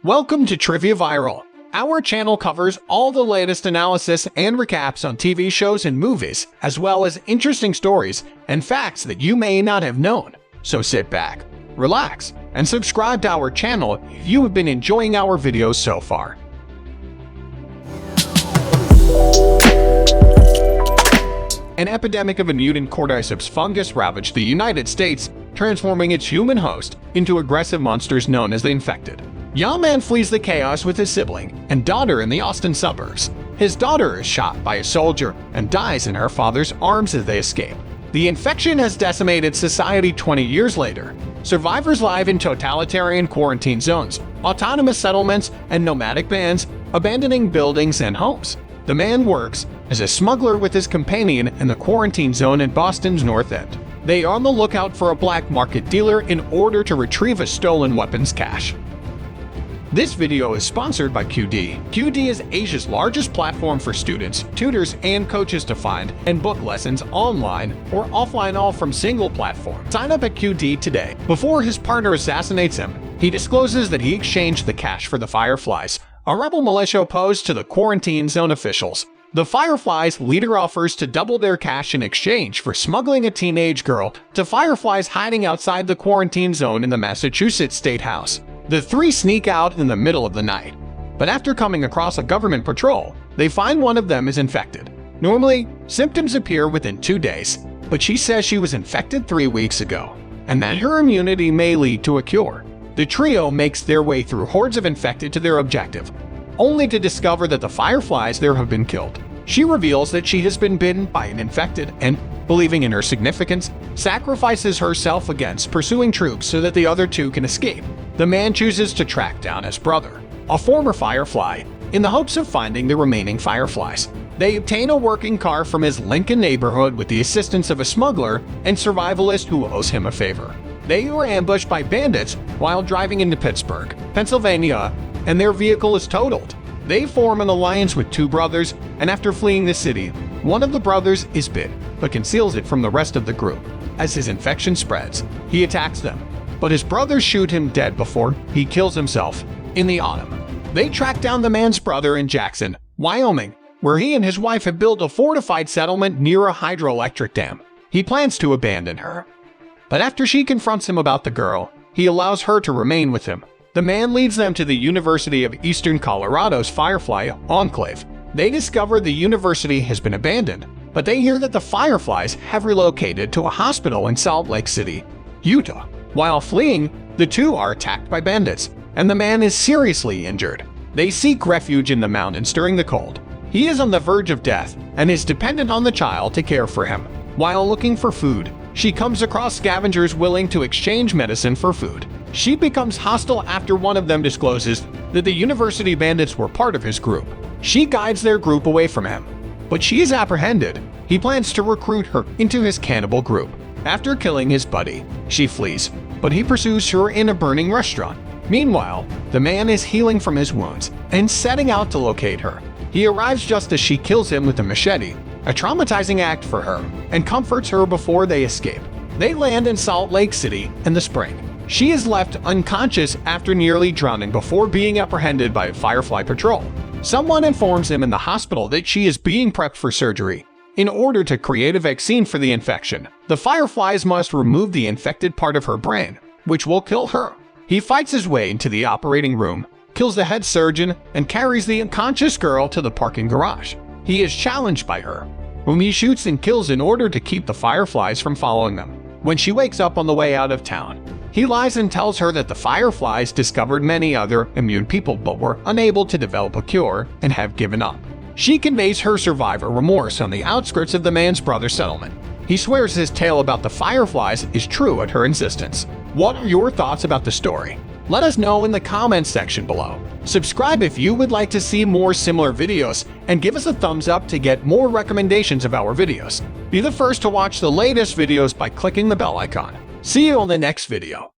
Welcome to Trivia Viral. Our channel covers all the latest analysis and recaps on TV shows and movies, as well as interesting stories and facts that you may not have known. So sit back, relax, and subscribe to our channel if you have been enjoying our videos so far. An epidemic of a mutant cordyceps fungus ravaged the United States, transforming its human host into aggressive monsters known as the infected. Young man flees the chaos with his sibling and daughter in the Austin suburbs. His daughter is shot by a soldier and dies in her father's arms as they escape. The infection has decimated society 20 years later. Survivors live in totalitarian quarantine zones, autonomous settlements, and nomadic bands, abandoning buildings and homes. The man works as a smuggler with his companion in the quarantine zone in Boston's North End. They are on the lookout for a black market dealer in order to retrieve a stolen weapons cache. This video is sponsored by QD. QD is Asia's largest platform for students, tutors, and coaches to find and book lessons online or offline, all from single platform. Sign up at QD today. Before his partner assassinates him, he discloses that he exchanged the cache for the Fireflies, a rebel militia opposed to the quarantine zone officials. The Fireflies leader offers to double their cash in exchange for smuggling a teenage girl to Fireflies hiding outside the quarantine zone in the Massachusetts State House. The three sneak out in the middle of the night, but after coming across a government patrol, they find one of them is infected. Normally, symptoms appear within 2 days, but she says she was infected 3 weeks ago, and that her immunity may lead to a cure. The trio makes their way through hordes of infected to their objective, only to discover that the Fireflies there have been killed. She reveals that she has been bitten by an infected and, believing in her significance, sacrifices herself against pursuing troops so that the other two can escape. The man chooses to track down his brother, a former Firefly, in the hopes of finding the remaining Fireflies. They obtain a working car from his Lincoln neighborhood with the assistance of a smuggler and survivalist who owes him a favor. They are ambushed by bandits while driving into Pittsburgh, Pennsylvania, and their vehicle is totaled. They form an alliance with two brothers, and after fleeing the city, one of the brothers is bit, but conceals it from the rest of the group. As his infection spreads, he attacks them, but his brothers shoot him dead before he kills himself. In the autumn, they track down the man's brother in Jackson, Wyoming, where he and his wife have built a fortified settlement near a hydroelectric dam. He plans to abandon her, but after she confronts him about the girl, he allows her to remain with him. The man leads them to the University of Eastern Colorado's Firefly Enclave. They discover the university has been abandoned, but they hear that the Fireflies have relocated to a hospital in Salt Lake City, Utah. While fleeing, the two are attacked by bandits, and the man is seriously injured. They seek refuge in the mountains during the cold. He is on the verge of death and is dependent on the child to care for him. While looking for food, she comes across scavengers willing to exchange medicine for food. She becomes hostile after one of them discloses that the university bandits were part of his group. She guides their group away from him, but she is apprehended. He plans to recruit her into his cannibal group. After killing his buddy, she flees, but he pursues her in a burning restaurant. Meanwhile, the man is healing from his wounds and setting out to locate her. He arrives just as she kills him with a machete, a traumatizing act for her, and comforts her before they escape. They land in Salt Lake City in the spring. She is left unconscious after nearly drowning before being apprehended by a Firefly patrol. Someone informs him in the hospital that she is being prepped for surgery. In order to create a vaccine for the infection, the Fireflies must remove the infected part of her brain, which will kill her. He fights his way into the operating room, kills the head surgeon, and carries the unconscious girl to the parking garage. He is challenged by her, whom he shoots and kills in order to keep the Fireflies from following them. When she wakes up on the way out of town, he lies and tells her that the Fireflies discovered many other immune people but were unable to develop a cure and have given up. She conveys her survivor remorse on the outskirts of the man's brother's settlement. He swears his tale about the Fireflies is true at her insistence. What are your thoughts about the story? Let us know in the comments section below. Subscribe if you would like to see more similar videos, and give us a thumbs up to get more recommendations of our videos. Be the first to watch the latest videos by clicking the bell icon. See you on the next video.